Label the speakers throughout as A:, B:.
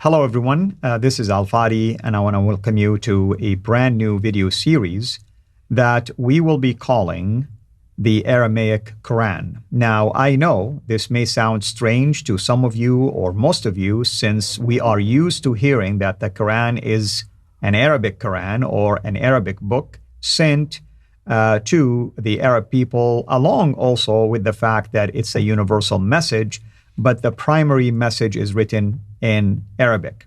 A: Hello, everyone. This is Al Fadi, and I want to welcome you to a brand new video series that we will be calling the Aramaic Quran. Now, I know this may sound strange to some of you or most of you, since we are used to hearing that the Quran is an Arabic Quran or an Arabic book sent to the Arab people, along also with the fact that it's a universal message, but the primary message is written in Arabic.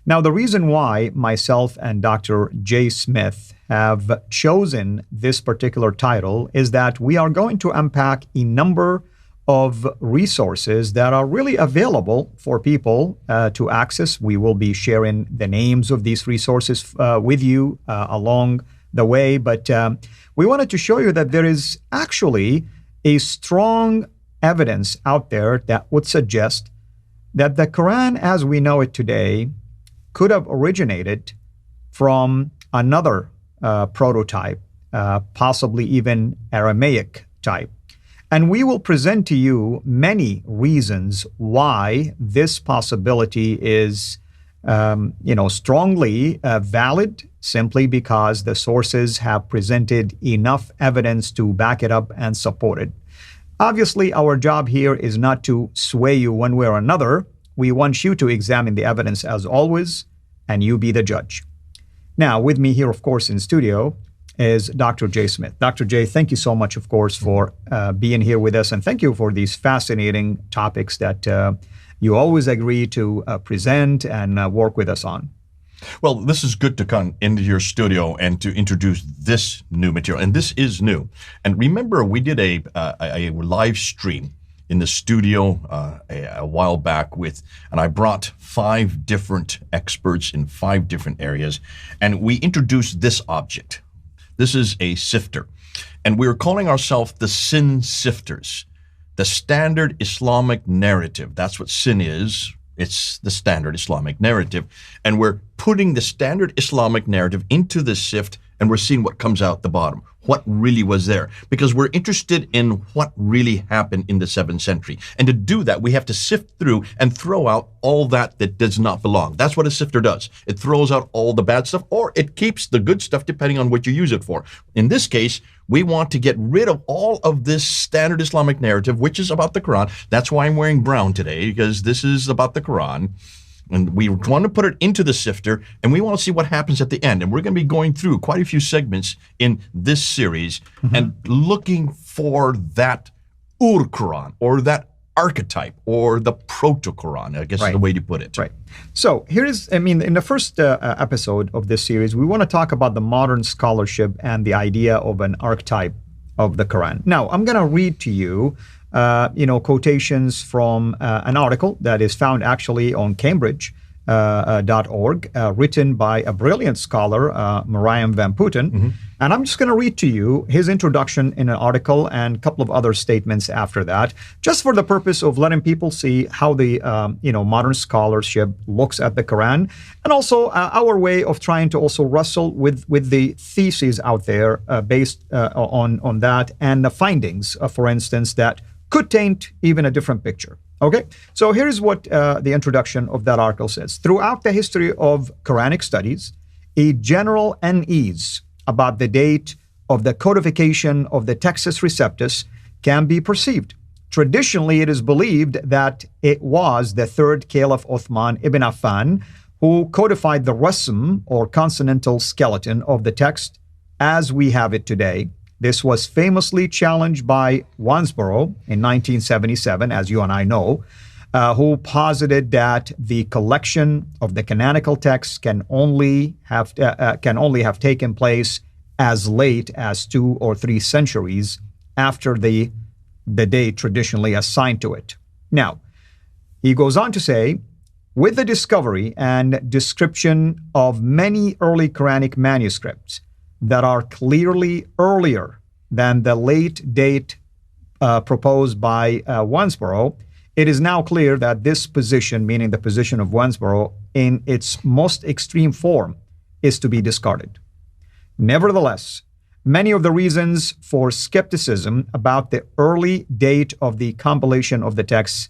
A: Now, the reason why myself and Dr. Jay Smith have chosen this particular title is that we are going to unpack a number of resources that are really available for people to access. We will be sharing the names of these resources with you along the way, but we wanted to show you that there is actually a strong evidence out there that would suggest that the Quran as we know it today could have originated from another prototype, possibly even Aramaic type. And we will present to you many reasons why this possibility is strongly valid, simply because the sources have presented enough evidence to back it up and support it. Obviously, our job here is not to sway you one way or another. We want you to examine the evidence as always, and you be the judge. Now, with me here, of course, in studio is Dr. Jay Smith. Dr. Jay, thank you so much, of course, for being here with us, and thank you for these fascinating topics that you always agree to present and work with us on.
B: Well, this is good to come into your studio and to introduce this new material. And this is new. And remember, we did a live stream in the studio a while back and I brought 5 different experts in 5 different areas. And we introduced this object. This is a sifter. And we're calling ourselves the Sin Sifters, the standard Islamic narrative. That's what sin is. It's the standard Islamic narrative. And we're putting the standard Islamic narrative into the sift, and we're seeing what comes out the bottom, what really was there. Because we're interested in what really happened in the 7th century. And to do that, we have to sift through and throw out all that does not belong. That's what a sifter does. It throws out all the bad stuff, or it keeps the good stuff depending on what you use it for. In this case, we want to get rid of all of this standard Islamic narrative, which is about the Quran. That's why I'm wearing brown today, because this is about the Quran. And we want to put it into the sifter, and we want to see what happens at the end. And we're going to be going through quite a few segments in this series and looking for that Ur-Quran, or that archetype, or the proto-Quran, I guess is the way to put it.
A: Right. So in the first episode of this series, we want to talk about the modern scholarship and the idea of an archetype of the Quran. Now, I'm going to read to you quotations from an article that is found actually on Cambridge.org, written by a brilliant scholar, Miriam Van Putten. And I'm just going to read to you his introduction in an article and a couple of other statements after that, just for the purpose of letting people see how the modern scholarship looks at the Quran, and also our way of trying to also wrestle with the theses out there based on that, and the findings, for instance, that could taint even a different picture. Okay, so here's what the introduction of that article says. Throughout the history of Quranic studies, a general unease about the date of the codification of the Textus Receptus can be perceived. Traditionally, it is believed that it was the 3rd Caliph Uthman ibn Affan who codified the rasm, or consonantal skeleton, of the text as we have it today. This was famously challenged by Wansbrough in 1977, as you and I know, who posited that the collection of the canonical texts can only have taken place as late as 2 or 3 centuries after the date traditionally assigned to it. Now, he goes on to say, with the discovery and description of many early Quranic manuscripts that are clearly earlier than the late date proposed by Wansbrough, it is now clear that this position, meaning the position of Wansbrough, in its most extreme form, is to be discarded. Nevertheless, many of the reasons for skepticism about the early date of the compilation of the texts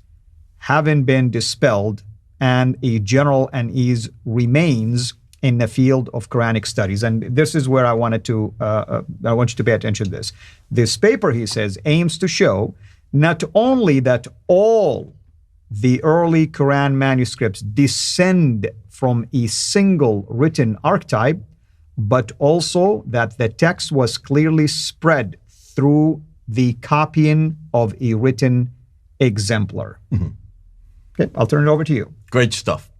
A: having been dispelled and a general unease remains in the field of Quranic studies. And this is where I want you to pay attention to this. This paper, he says, aims to show not only that all the early Quran manuscripts descend from a single written archetype, but also that the text was clearly spread through the copying of a written exemplar. Okay, I'll turn it over to you.
B: Great stuff.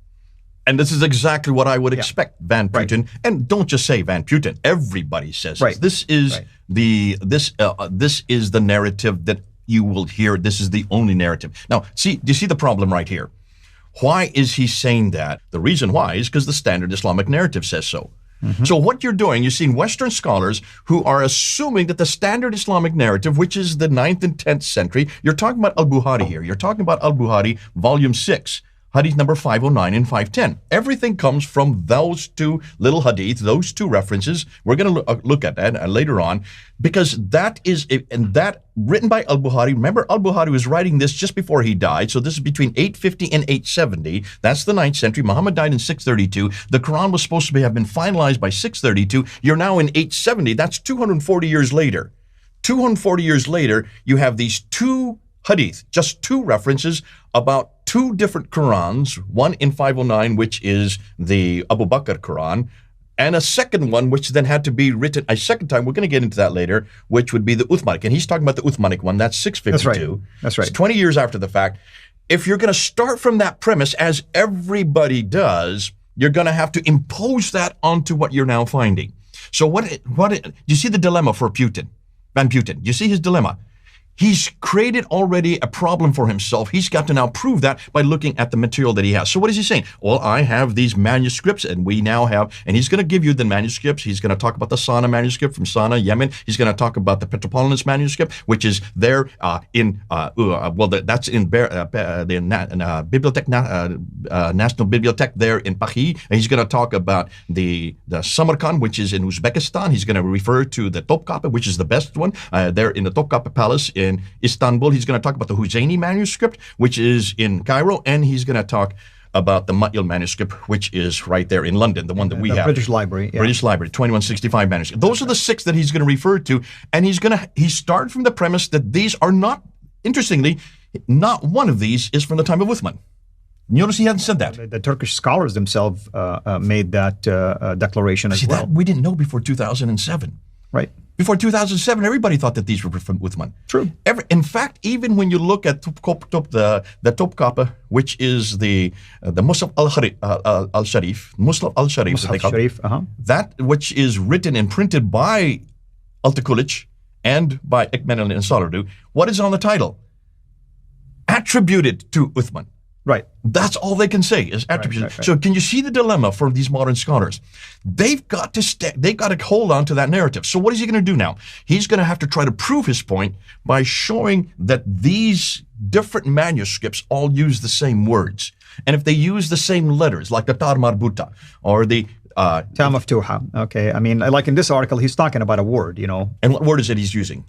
B: And this is exactly what I would expect, Van Putten. Right. And don't just say Van Putten. Everybody says this. This is the narrative that you will hear. This is the only narrative. Now, do you see the problem right here? Why is he saying that? The reason why is because the standard Islamic narrative says so. So what you're doing, you're seeing Western scholars who are assuming that the standard Islamic narrative, which is the 9th and 10th century, you're talking about Al-Bukhari here. You're talking about Al-Bukhari, volume 6. Hadith number 509 and 510. Everything comes from those two little hadith, those two references. We're going to look at that later on, because that is, and that written by Al-Bukhari. Remember, Al-Bukhari was writing this just before he died, so this is between 850 and 870. That's the 9th century. Muhammad died in 632. The Quran was supposed to have been finalized by 632. You're now in 870. That's 240 years later. 240 years later, you have these two hadith, just two references about two different Qurans, one in 509, which is the Abu Bakr Quran, and a second one, which then had to be written a second time. We're going to get into that later, which would be the Uthmanic. And he's talking about the Uthmanic one. That's 652.
A: That's right.
B: It's 20 years after the fact. If you're going to start from that premise, as everybody does, you're going to have to impose that onto what you're now finding. So you see the dilemma for Putin, Van Putten? You see his dilemma? He's created already a problem for himself. He's got to now prove that by looking at the material that he has. So what is he saying? Well, I have these manuscripts, and we now have, and he's going to give you the manuscripts. He's going to talk about the Sana'a manuscript from Sana'a, Yemen. He's going to talk about the Petropolitan manuscript, which is there that's in the Bibliothèque, National Bibliothèque there in Paris. And he's going to talk about the Samarkand, which is in Uzbekistan. He's going to refer to the Topkapi, which is the best one, there in the Topkapi Palace in Istanbul. He's going to talk about the Husseini manuscript, which is in Cairo, and he's going to talk about the Ma'il manuscript, which is right there in London, the one that we have.
A: British Library. Yeah.
B: British Library, 2165 manuscript. Those are the six that he's going to refer to, and he started from the premise that these are not, interestingly, not one of these is from the time of Uthman. Notice he hasn't said that.
A: The Turkish scholars themselves made that declaration as well.
B: That we didn't know before 2007.
A: Right.
B: Before 2007, everybody thought that these were from Uthman.
A: True.
B: In fact, even when you look at the Topkapi, which is the Mus'haf al-Sharif, Mus'haf al-Sharif, that which is written and printed by Altikulich and by Ekmen al-Ansarud, what is on the title? Attributed to Uthman.
A: Right.
B: That's all they can say is attributed. Right. So can you see the dilemma for these modern scholars? They've got to hold on to that narrative. So what is he going to do now? He's going to have to try to prove his point by showing that these different manuscripts all use the same words. And if they use the same letters, like the Tar Marbuta or the
A: Ta Maftuha. Okay. I mean, like in this article, he's talking about a word, you know.
B: And what word is it he's using?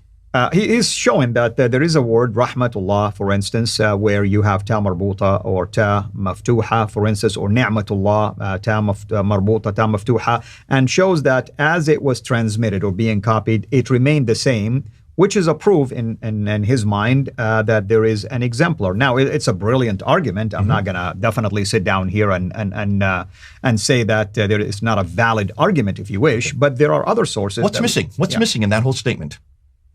A: He is showing that there is a word, Rahmatullah, for instance, where you have Ta Marbuta or Ta Maftuha, for instance, or Ni'matullah, Ta Marbuta, Ta Maftuha, and shows that as it was transmitted or being copied, it remained the same, which is a proof in his mind that there is an exemplar. Now, it's a brilliant argument. I'm not going to definitely sit down here and say that there is not a valid argument, if you wish, but there are other sources.
B: What's missing? What's missing in that whole statement?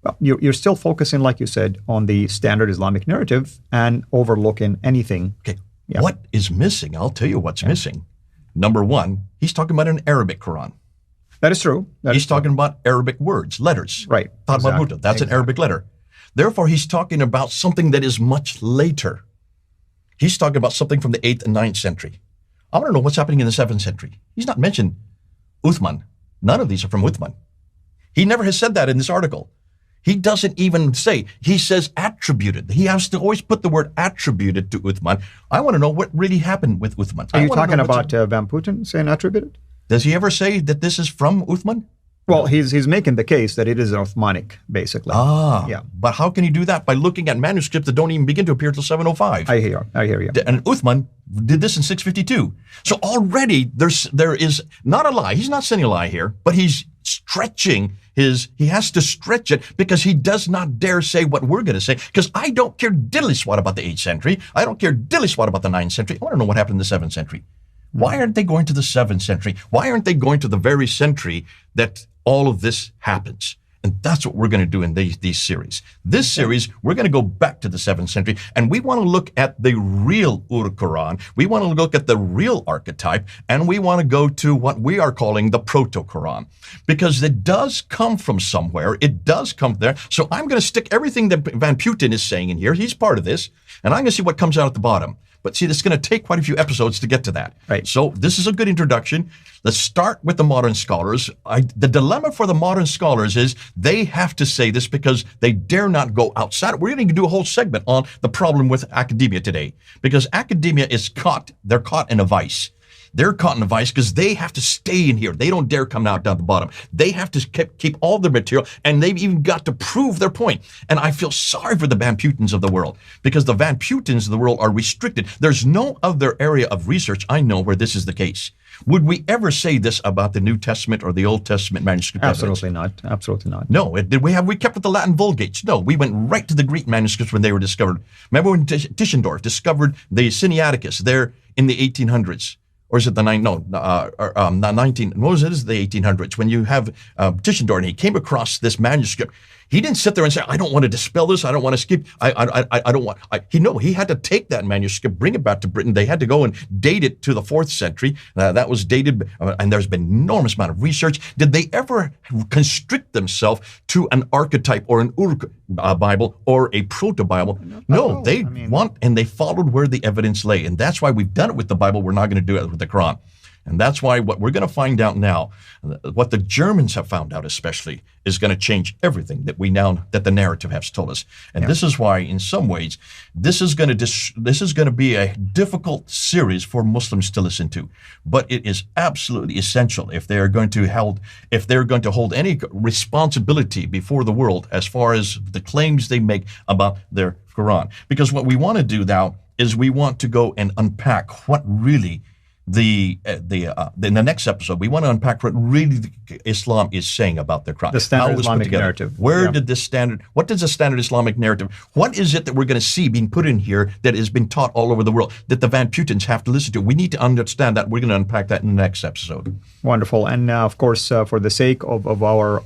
A: Well, you're still focusing, like you said, on the standard Islamic narrative and overlooking anything.
B: Okay. Yeah. What is missing? I'll tell you what's missing. Number one, he's talking about an Arabic Quran.
A: That is true.
B: He's talking about Arabic words, letters.
A: Right.
B: Exactly. That's an Arabic letter. Therefore, he's talking about something that is much later. He's talking about something from the 8th and 9th century. I want to know what's happening in the 7th century. He's not mentioned Uthman. None of these are from Uthman. He never has said that in this article. He doesn't even say, he says attributed. He has to always put the word attributed to Uthman. I want to know what really happened with Uthman.
A: Are you talking about Van Putten saying attributed?
B: Does he ever say that this is from Uthman?
A: Well, he's making the case that it is Uthmanic, basically. Yeah.
B: But how can you do that? By looking at manuscripts that don't even begin to appear till 705.
A: I hear you.
B: And Uthman did this in 652. So already there is not a lie. He's not saying a lie here, but he's stretching he has to stretch it because he does not dare say what we're going to say, because I don't care diddly swat about the 8th century. I don't care diddly swat about the 9th century. I want to know what happened in the 7th century. Why aren't they going to the 7th century? Why aren't they going to the very century that all of this happens? And that's what we're going to do in these series. This series, we're going to go back to the 7th century, and we want to look at the real Ur-Quran. We want to look at the real archetype, and we want to go to what we are calling the Proto-Quran, because it does come from somewhere. It does come there. So I'm going to stick everything that Van Putten is saying in here. He's part of this, and I'm going to see what comes out at the bottom. But see, it's going to take quite a few episodes to get to that.
A: Right.
B: So this is a good introduction. Let's start with the modern scholars. The dilemma for the modern scholars is they have to say this because they dare not go outside. We're going to do a whole segment on the problem with academia today, because academia is they're caught in a vice. They're caught in a vice because they have to stay in here. They don't dare come out down the bottom. They have to keep all their material, and they've even got to prove their point. And I feel sorry for the Van Puttens of the world, because the Van Puttens of the world are restricted. There's no other area of research I know where this is the case. Would we ever say this about the New Testament or the Old Testament manuscript
A: Absolutely
B: evidence?
A: not. Absolutely not.
B: No. We kept with the Latin Vulgates? No. We went right to the Greek manuscripts when they were discovered. Remember when Tischendorf discovered the Sinaiticus there in the 1800s? Or is it the 19? What was it? Is the 1800s when you have Tischendorf, and he came across this manuscript. He didn't sit there and say, "I don't want to dispel this. I don't want to skip. I don't want." He had to take that manuscript, bring it back to Britain. They had to go and date it to the 4th century. That was dated, and there's been an enormous amount of research. Did they ever constrict themselves to an archetype or an Bible or a proto-Bible? No, they they followed where the evidence lay, and that's why we've done it with the Bible. We're not going to do it with the Quran. And that's why what we're going to find out now, what the Germans have found out especially, is going to change everything that the narrative has told us. And this is why, in some ways, this is going to be a difficult series for Muslims to listen to. But it is absolutely essential if they're going to hold any responsibility before the world as far as the claims they make about their Quran. Because what we want to do now is we want to go and unpack what really in the next episode, we want to unpack what really Islam is saying about their Quran.
A: The standard Islamic narrative.
B: What does the standard Islamic narrative, what is it that we're going to see being put in here that has been taught all over the world that the Van Puttens have to listen to? We need to understand that. We're going to unpack that in the next episode.
A: Wonderful. And of course, for the sake of our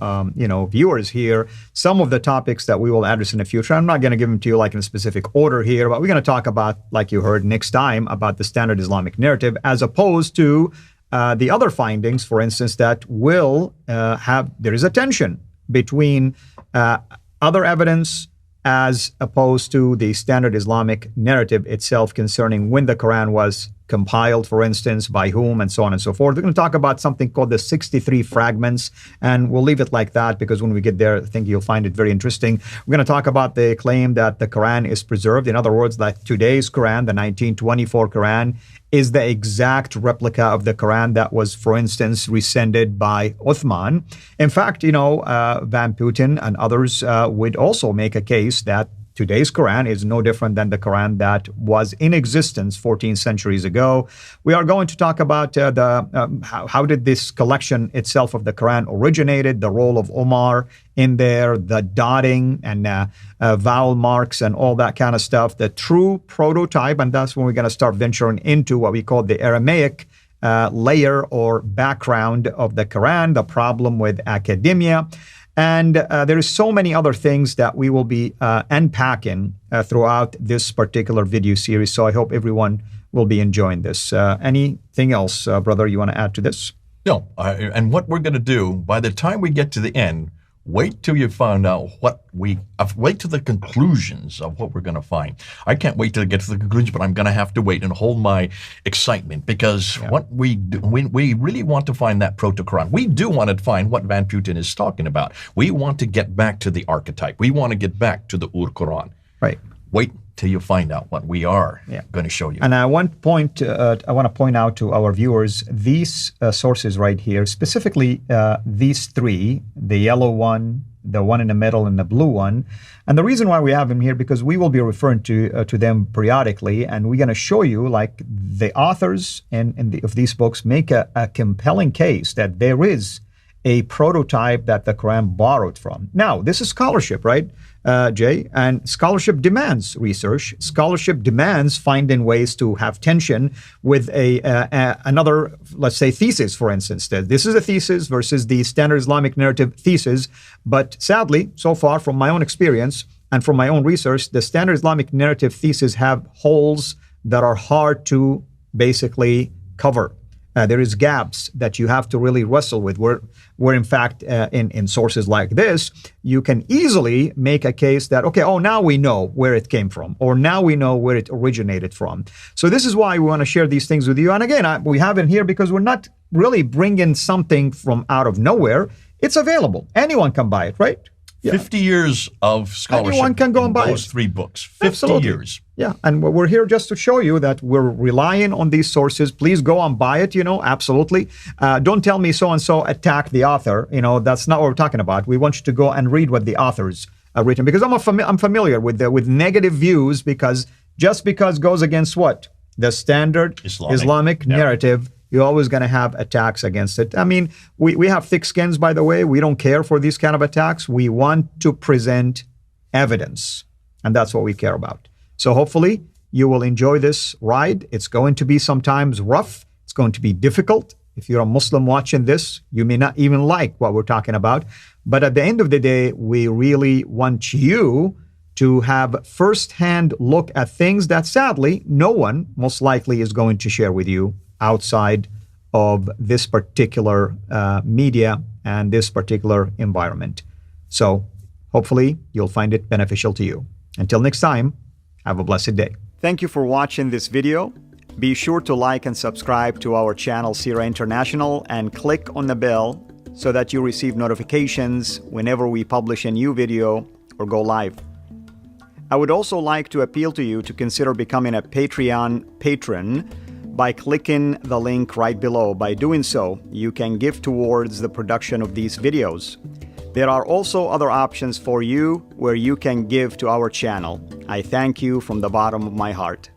A: viewers here, some of the topics that we will address in the future, I'm not going to give them to you like in a specific order here, but we're going to talk about, like you heard next time, about the standard Islamic narrative as opposed to the other findings, for instance, that will there is a tension between other evidence as opposed to the standard Islamic narrative itself concerning when the Quran was compiled, for instance, by whom, and so on and so forth. We're going to talk about something called the 63 fragments, and we'll leave it like that because when we get there, I think you'll find it very interesting. We're going to talk about the claim that the Quran is preserved. In other words, that today's Quran, the 1924 Quran, is the exact replica of the Quran that was, for instance, rescinded by Uthman. In fact, Van Putten and others would also make a case that today's Quran is no different than the Quran that was in existence 14 centuries ago. We are going to talk about how did this collection itself of the Quran originated, the role of Omar in there, the dotting and vowel marks and all that kind of stuff, the true prototype, and that's when we're going to start venturing into what we call the Aramaic layer or background of the Quran, the problem with academia. And there is so many other things that we will be unpacking throughout this particular video series. So I hope everyone will be enjoying this. Anything else, brother, you want to add to this?
B: No. And what we're going to do, by the time we get to the end, wait till you find out wait till the conclusions of what we're going to find. I can't wait till I get to the conclusion, but I'm going to have to wait and hold my excitement because what we really want to find that Proto-Quran. We do want to find what Van Putten is talking about. We want to get back to the archetype. We want to get back to the Ur-Quran.
A: Right.
B: Wait till you find out what we are going to show you.
A: And I want to point out to our viewers, these sources right here, specifically these three, the yellow one, the one in the middle, and the blue one. And the reason why we have them here, because we will be referring to them periodically, and we're going to show you, like, the authors of these books make a compelling case that there is a prototype that the Quran borrowed from. Now, this is scholarship, right, Jay? And scholarship demands research. Scholarship demands finding ways to have tension with another, let's say, thesis, for instance. This is a thesis versus the standard Islamic narrative thesis. But sadly, so far, from my own experience and from my own research, the standard Islamic narrative thesis have holes that are hard to basically cover. There is gaps that you have to really wrestle with, where in fact, in sources like this, you can easily make a case that, okay, oh, now we know where it came from, or now we know where it originated from. So this is why we want to share these things with you. And again, we have it here because we're not really bringing something from out of nowhere. It's available. Anyone can buy it, right?
B: Yeah. 50 years of scholarship.
A: Anyone can go and buy
B: those 3 books. 50
A: Absolutely.
B: Years.
A: Yeah, and we're here just to show you that we're relying on these sources. Please go and buy it, absolutely. Don't tell me so-and-so attacked the author. That's not what we're talking about. We want you to go and read what the authors have written, because I'm familiar with negative views, because just because it goes against what? The standard Islamic narrative, you're always going to have attacks against it. I mean, we have thick skins, by the way. We don't care for these kind of attacks. We want to present evidence, and that's what we care about. So hopefully you will enjoy this ride. It's going to be sometimes rough. It's going to be difficult. If you're a Muslim watching this, you may not even like what we're talking about. But at the end of the day, we really want you to have first-hand look at things that sadly no one most likely is going to share with you outside of this particular media and this particular environment. So hopefully you'll find it beneficial to you. Until next time, have a blessed day. Thank you for watching this video. Be sure to like and subscribe to our channel, CIRA International, and click on the bell so that you receive notifications whenever we publish a new video or go live. I would also like to appeal to you to consider becoming a Patreon patron by clicking the link right below. By doing so, you can give towards the production of these videos. There are also other options for you where you can give to our channel. I thank you from the bottom of my heart.